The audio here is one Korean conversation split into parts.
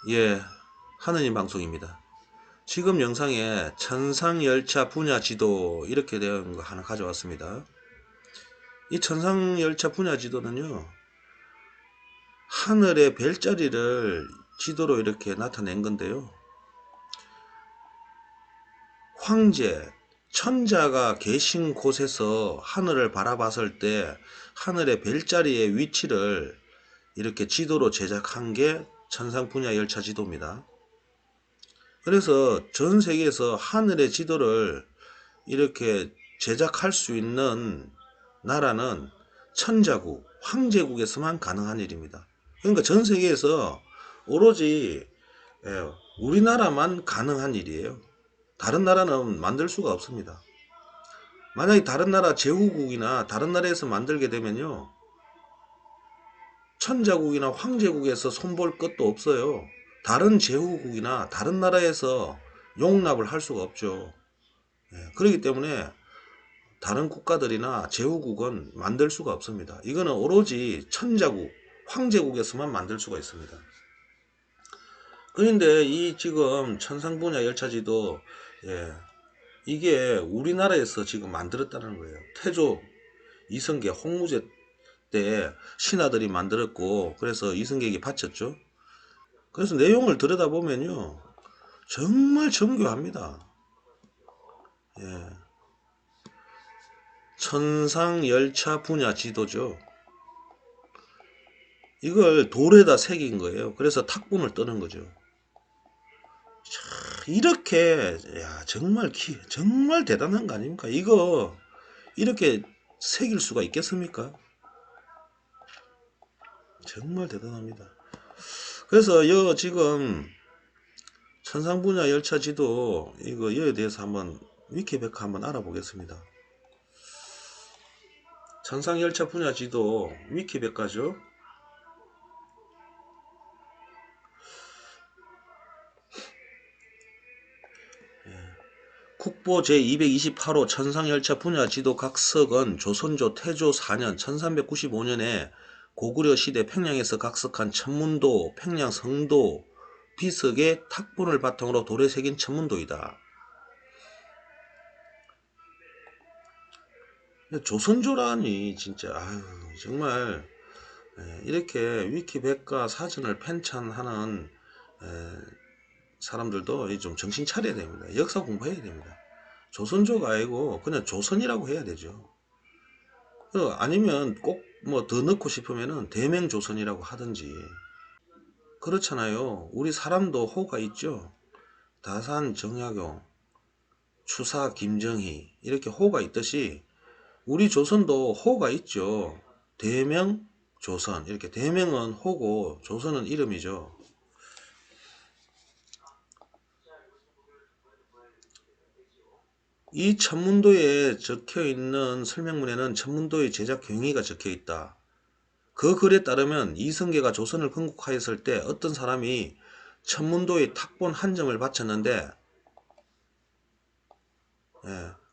예, 하느님 방송입니다. 지금 영상에 천상열차 분야 지도 이렇게 되어 거 하나 가져왔습니다. 이 천상열차 분야 지도는요, 하늘의 별자리를 지도로 이렇게 나타낸 건데요. 황제, 천자가 계신 곳에서 하늘을 바라봤을 때 하늘의 별자리의 위치를 이렇게 지도로 제작한 게 천상 분야 열차 지도입니다. 그래서 전 세계에서 하늘의 지도를 이렇게 제작할 수 있는 나라는 천자국, 황제국에서만 가능한 일입니다. 그러니까 전 세계에서 오로지 우리나라만 가능한 일이에요. 다른 나라는 만들 수가 없습니다. 만약에 다른 나라 제후국이나 다른 나라에서 만들게 되면요, 천자국이나 황제국에서 손볼 것도 없어요. 다른 제후국이나 다른 나라에서 용납을 할 수가 없죠. 그렇기 때문에 다른 국가들이나 제후국은 만들 수가 없습니다. 이거는 오로지 천자국, 황제국에서만 만들 수가 있습니다. 그런데 이 지금 천상분야 열차지도 이게 우리나라에서 지금 만들었다는 거예요. 태조, 이성계, 홍무제 때 신하들이 만들었고, 그래서 이성계에게 바쳤죠. 그래서 내용을 들여다보면요, 정말 정교합니다. 천상열차 분야 지도죠. 이걸 돌에다 새긴 거예요. 그래서 탁본을 뜨는 거죠. 이렇게 정말 대단한 거 아닙니까? 이거 이렇게 새길 수가 있겠습니까? 정말 대단합니다. 그래서 지금 천상분야 열차 지도 이거에 대해서 한번 위키백과 한번 알아보겠습니다. 천상열차 분야 지도 위키백과죠. 국보 제228호 천상열차 분야 지도 각석은 조선조 태조 4년 1395년에 고구려 시대 평양에서 각석한 천문도, 평양 성도 비석의 탁본을 바탕으로 돌에 새긴 천문도이다. 조선조라니 진짜 정말 이렇게 위키백과 사전을 편찬하는 사람들도 좀 정신 차려야 됩니다. 역사 공부해야 됩니다. 조선조가 아니고 그냥 조선이라고 해야 되죠. 아니면 꼭 뭐 더 넣고 싶으면은 대명조선이라고 하든지. 그렇잖아요. 우리 사람도 호가 있죠. 다산 정약용, 추사 김정희 이렇게 호가 있듯이 우리 조선도 호가 있죠. 대명조선, 이렇게 대명은 호고 조선은 이름이죠. 이 천문도에 적혀있는 설명문에는 천문도의 제작 경위가 적혀있다. 그 글에 따르면 이성계가 조선을 건국하였을 때 어떤 사람이 천문도의 탁본 한 점을 바쳤는데,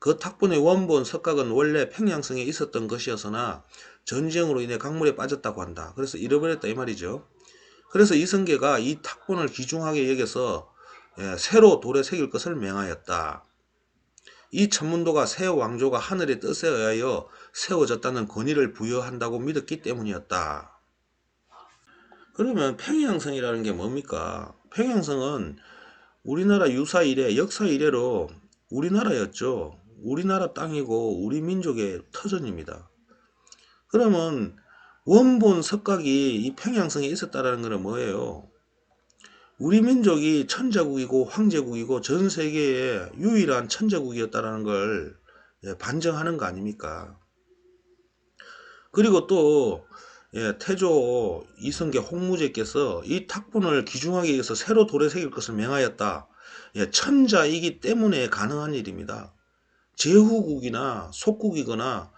그 탁본의 원본 석각은 원래 평양성에 있었던 것이었으나 전쟁으로 인해 강물에 빠졌다고 한다. 그래서 잃어버렸다 이 말이죠. 그래서 이성계가 이 탁본을 귀중하게 여겨서 새로 돌에 새길 것을 명하였다. 이 천문도가 새 왕조가 하늘의 뜻에 의하여 세워졌다는 권위를 부여한다고 믿었기 때문이었다. 그러면 평양성이라는 게 뭡니까? 평양성은 우리나라 유사 이래, 역사 이래로 우리나라였죠. 우리나라 땅이고 우리 민족의 터전입니다. 그러면 원본 석각이 이 평양성에 있었다는 것은 뭐예요? 우리 민족이 천자국이고 황제국이고 전 세계의 유일한 천자국이었다는 걸 반증하는 거 아닙니까? 그리고 또 태조 이성계 홍무제께서 이 탁본을 귀중하게 여겨서 새로 돌에 새길 것을 명하였다. 천자이기 때문에 가능한 일입니다. 제후국이나 속국이거나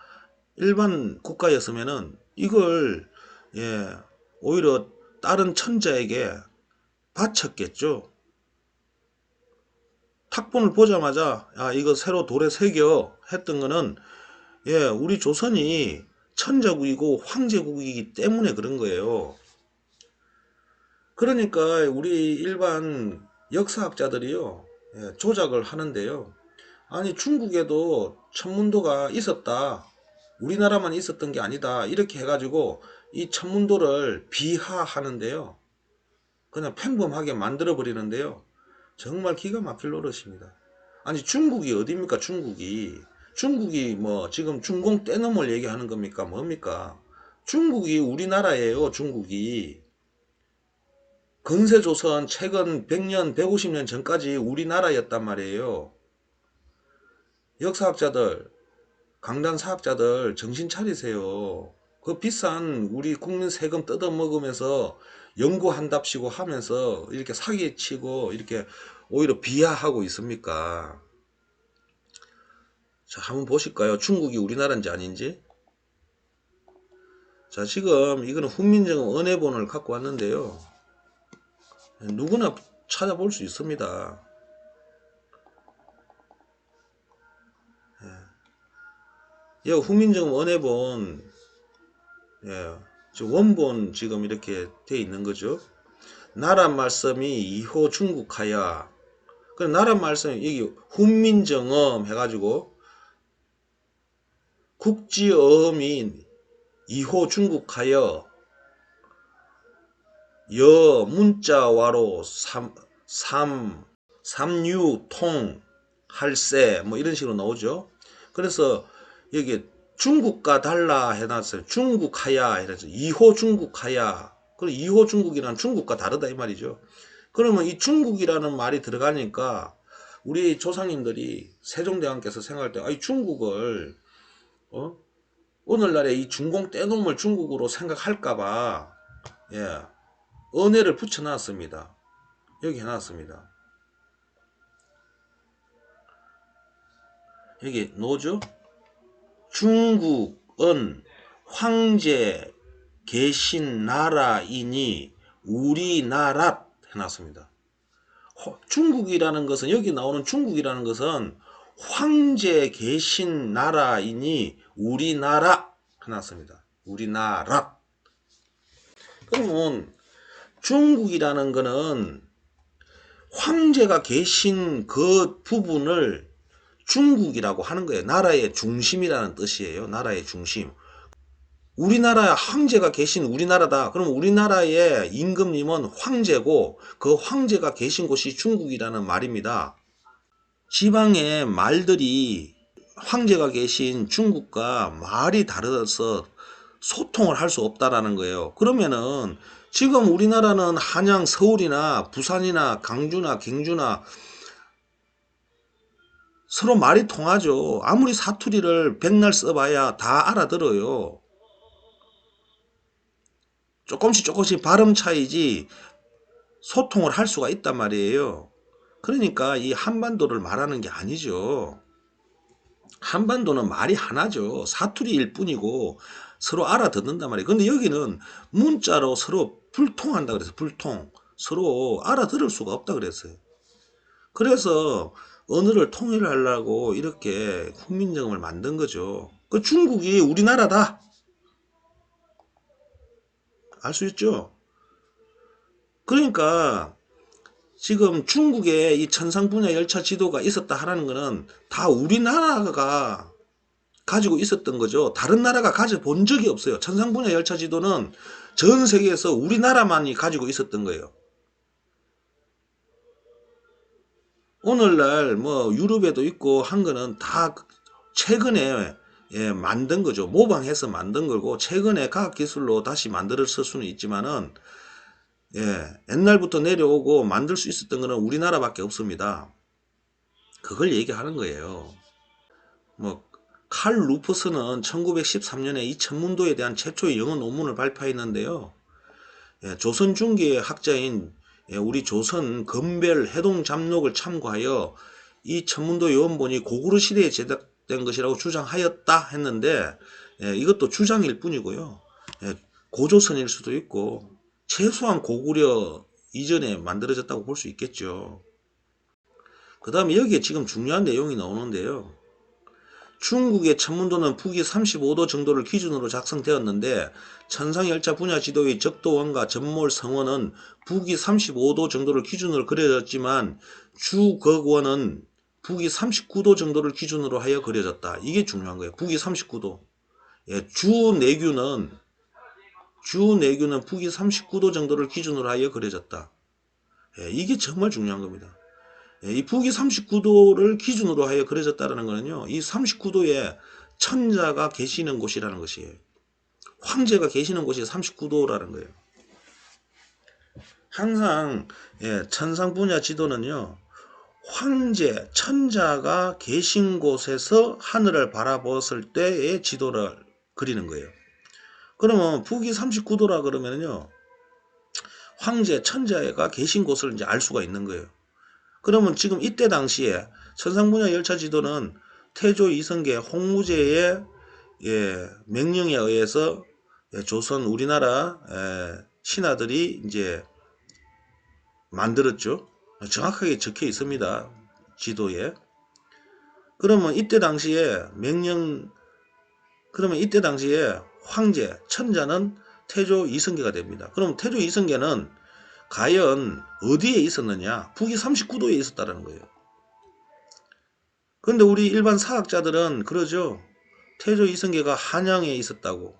일반 국가였으면은 이걸 오히려 다른 천자에게 바쳤겠죠. 탁본을 보자마자 이거 새로 돌에 새겨 했던 거는 우리 조선이 천자국이고 황제국이기 때문에 그런 거예요. 그러니까 우리 일반 역사학자들이요, 조작을 하는데요. 아니 중국에도 천문도가 있었다. 우리나라만 있었던 게 아니다. 이렇게 해가지고 이 천문도를 비하하는데요. 그냥 평범하게 만들어 버리는데요. 정말 기가 막힐 노릇입니다. 아니 중국이 어디입니까? 중국이 뭐 지금 중공 떼놈을 얘기하는 겁니까? 뭡니까? 중국이 우리나라예요. 중국이 근세조선 최근 100년 150년 전까지 우리나라였단 말이에요. 역사학자들 강단사학자들 정신 차리세요. 그 비싼 우리 국민 세금 뜯어먹으면서 연구한답시고 하면서 이렇게 사기치고 이렇게 오히려 비하하고 있습니까? 자, 한번 보실까요? 중국이 우리나라인지 아닌지. 자, 지금 이거는 훈민정음 은혜본을 갖고 왔는데요. 누구나 찾아볼 수 있습니다. 이 훈민정음 은혜본, 원본 지금 이렇게 돼 있는 거죠. 나라 말씀이 2호 중국하야. 그 나라 말씀 여기 훈민정음 해가지고 국지어음인 2호 중국하여 여 문자와로 삼유통 할세 뭐 이런 식으로 나오죠. 그래서 여기 중국과 달라 해놨어요. 중국하야 해서 2호 중국하야. 그리고 2호 중국이란 중국과 다르다 이 말이죠. 그러면 이 중국이라는 말이 들어가니까 우리 조상님들이 세종대왕께서 생각할 때, 이 중국을 오늘날에 이 중공 떼놈을 중국으로 생각할까봐 은혜를 붙여놨습니다. 여기 해놨습니다. 여기 노죠? 중국은 황제 계신 나라이니 우리나라 해놨습니다. 중국이라는 것은 여기 나오는 중국이라는 것은 황제 계신 나라이니 우리나라 해놨습니다. 우리나라. 그러면 중국이라는 것은 황제가 계신 그 부분을 중국이라고 하는 거예요. 나라의 중심이라는 뜻이에요. 나라의 중심. 우리나라 황제가 계신 우리나라다. 그럼 우리나라의 임금님은 황제고 그 황제가 계신 곳이 중국이라는 말입니다. 지방의 말들이 황제가 계신 중국과 말이 다르서 소통을 할 수 없다라는 거예요. 그러면은 지금 우리나라는 한양, 서울이나 부산이나 강주나 경주나 서로 말이 통하죠. 아무리 사투리를 백날 써봐야 다 알아들어요. 조금씩 발음 차이지 소통을 할 수가 있단 말이에요. 그러니까 이 한반도를 말하는 게 아니죠. 한반도는 말이 하나죠. 사투리일 뿐이고 서로 알아듣는단 말이에요. 근데 여기는 문자로 서로 불통한다 그래서 불통. 서로 알아들을 수가 없다 그랬어요. 그래서 언어를 통일하려고 이렇게 훈민정음을 만든 거죠. 그 중국이 우리나라다. 알 수 있죠? 그러니까 지금 중국에 이 천상분야 열차 지도가 있었다 하라는 거는 다 우리나라가 가지고 있었던 거죠. 다른 나라가 가져본 적이 없어요. 천상분야 열차 지도는 전 세계에서 우리나라만이 가지고 있었던 거예요. 오늘날 뭐 유럽에도 있고 한 거는 다 최근에 만든 거죠. 모방해서 만든 거고 최근에 과학기술로 다시 만들었을 수는 있지만은 옛날부터 내려오고 만들 수 있었던 거는 우리나라밖에 없습니다. 그걸 얘기하는 거예요. 뭐 칼 루퍼스는 1913년에 이 천문도에 대한 최초의 영어 논문을 발표했는데요. 조선 중기의 학자인 우리 조선 건별 해동잡록을 참고하여 이 천문도 요원본이 고구려 시대에 제작된 것이라고 주장하였다 했는데 이것도 주장일 뿐이고요. 고조선일 수도 있고 최소한 고구려 이전에 만들어졌다고 볼 수 있겠죠. 그 다음에 여기에 지금 중요한 내용이 나오는데요. 중국의 천문도는 북위 35도 정도를 기준으로 작성되었는데 천상열차 분야 지도의 적도원과 전몰 성원은 북위 35도 정도를 기준으로 그려졌지만 주거원은 북위 39도 정도를 기준으로 하여 그려졌다. 이게 중요한 거예요. 북위 39도. 예, 주내규는 북위 39도 정도를 기준으로 하여 그려졌다. 예, 이게 정말 중요한 겁니다. 예, 이 북위 39도를 기준으로 하여 그려졌다는 거는요, 이 39도에 천자가 계시는 곳이라는 것이에요. 황제가 계시는 곳이 39도라는 거예요. 항상 예, 천상 분야 지도는요, 황제, 천자가 계신 곳에서 하늘을 바라보았을 때의 지도를 그리는 거예요. 그러면 북위 39도라 그러면요, 황제, 천자가 계신 곳을 이제 알 수가 있는 거예요. 그러면 지금 이때 당시에 천상분야 열차 지도는 태조 이성계 홍무제의 명령에 의해서 조선 우리나라 신하들이 이제 만들었죠. 정확하게 적혀 있습니다. 지도에. 그러면 이때 당시에 황제, 천자는 태조 이성계가 됩니다. 그럼 태조 이성계는 과연 어디에 있었느냐? 북위 39도에 있었다는 거예요. 그런데 우리 일반 사학자들은 그러죠. 태조 이성계가 한양에 있었다고.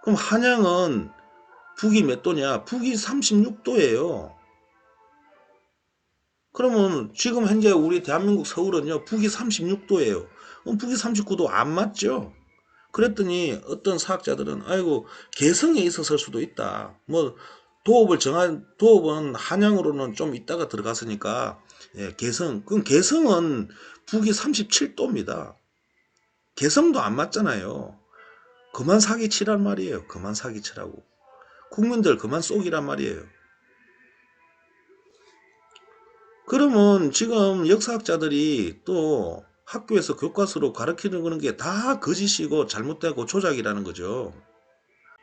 그럼 한양은 북위 몇 도냐? 북위 36도예요. 그러면 지금 현재 우리 대한민국 서울은요, 북위 36도예요. 그럼 북위 39도 안 맞죠? 그랬더니 어떤 사학자들은 아이고 개성에 있었을 수도 있다. 뭐 도읍은 한양으로는 좀 있다가 들어갔으니까 예, 그럼 개성은 북위 37도입니다. 개성도 안 맞잖아요. 그만 사기치란 말이에요. 그만 사기치라고. 국민들 그만 쏘기란 말이에요. 그러면 지금 역사학자들이 또 학교에서 교과서로 가르치는 그런 게 다 거짓이고 잘못되고 조작이라는 거죠.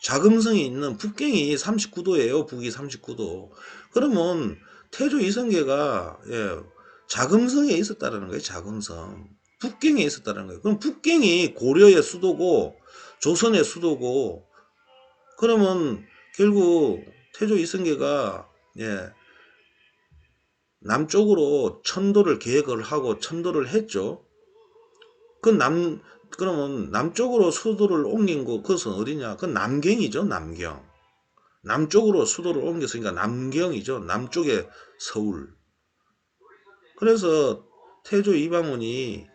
자금성이 있는 북경이 39도예요. 북위 39도. 그러면 태조 이성계가 자금성에 있었다는 거예요. 자금성. 북경에 있었다는 거예요. 그럼 북경이 고려의 수도고 조선의 수도고 그러면 결국 태조 이성계가 남쪽으로 천도를 계획을 하고 천도를 했죠. 그러면 남쪽으로 수도를 옮긴 그것은 어디냐? 그건 남경이죠, 남경. 남쪽으로 수도를 옮겼으니까 남경이죠. 남쪽의 서울. 그래서 태조 이방원이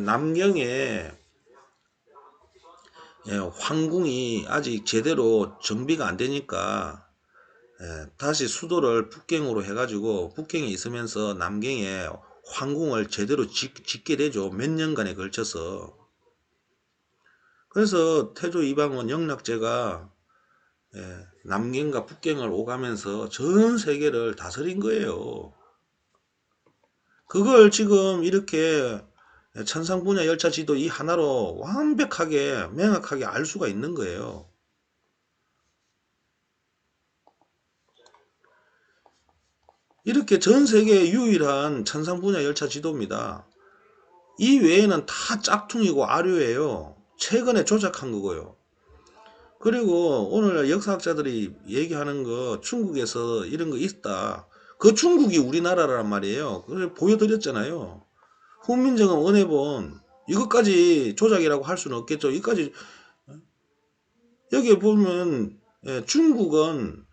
남경에 황궁이 아직 제대로 정비가 안 되니까 다시 수도를 북경으로 해가지고 북경에 있으면서 남경에 황궁을 제대로 짓게 되죠. 몇 년간에 걸쳐서. 그래서 태조 이방원 영락제가 남경과 북경을 오가면서 전 세계를 다스린 거예요. 그걸 지금 이렇게 천상분야 열차 지도 이 하나로 완벽하게 명확하게 알 수가 있는 거예요. 이렇게 전 세계 유일한 천상분야 열차 지도입니다. 이 외에는 다 짝퉁이고 아류예요. 최근에 조작한 거고요. 그리고 오늘 역사학자들이 얘기하는 거 중국에서 이런 거 있다. 그 중국이 우리나라란 말이에요. 그걸 보여드렸잖아요. 훈민정음 은혜본 이것까지 조작이라고 할 수는 없겠죠. 여기까지 여기 보면 중국은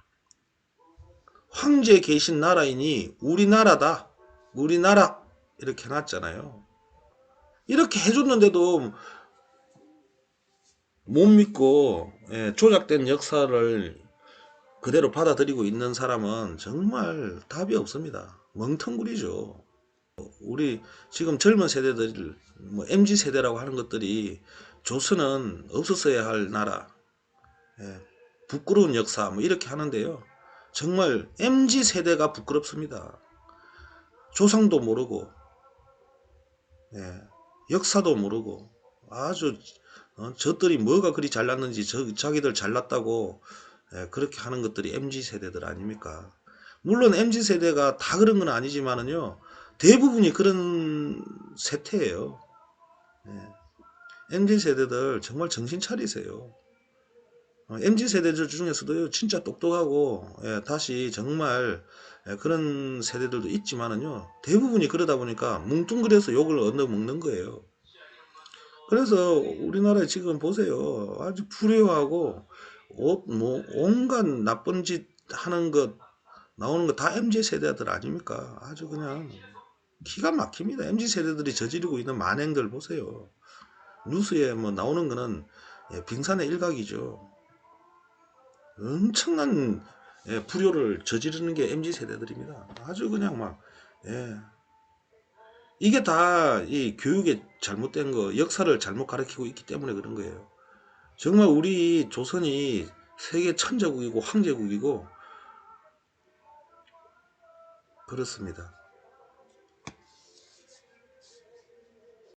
황제 계신 나라이니 우리나라다. 우리나라 이렇게 해놨잖아요. 이렇게 해줬는데도 못 믿고 조작된 역사를 그대로 받아들이고 있는 사람은 정말 답이 없습니다. 멍텅구리죠. 우리 지금 젊은 세대들 뭐 MZ세대라고 하는 것들이 조선은 없었어야 할 나라 부끄러운 역사 뭐 이렇게 하는데요. 정말 MZ세대가 부끄럽습니다. 조상도 모르고 역사도 모르고 아주 저들이 뭐가 그리 잘났는지 자기들 잘났다고 그렇게 하는 것들이 MZ세대들 아닙니까? 물론 MZ세대가 다 그런 건 아니지만은요. 대부분이 그런 세태예요. MZ 세대들 정말 정신 차리세요. MZ 세대들 중에서도 진짜 똑똑하고 다시 정말 그런 세대들도 있지만은요, 대부분이 그러다 보니까 뭉뚱그려서 욕을 얻어먹는 거예요. 그래서 우리나라에 지금 보세요. 아주 불효하고 뭐 온갖 나쁜 짓 하는 것 나오는 거 다 MZ 세대들 아닙니까? 아주 그냥 기가 막힙니다. MZ 세대들이 저지르고 있는 만행들 보세요. 뉴스에 뭐 나오는 거는 빙산의 일각이죠. 엄청난 불효를 저지르는 게 MZ 세대들입니다. 아주 그냥 막 이게 다 이 교육에 잘못된 거, 역사를 잘못 가르치고 있기 때문에 그런 거예요. 정말 우리 조선이 세계 천자국이고 황제국이고 그렇습니다.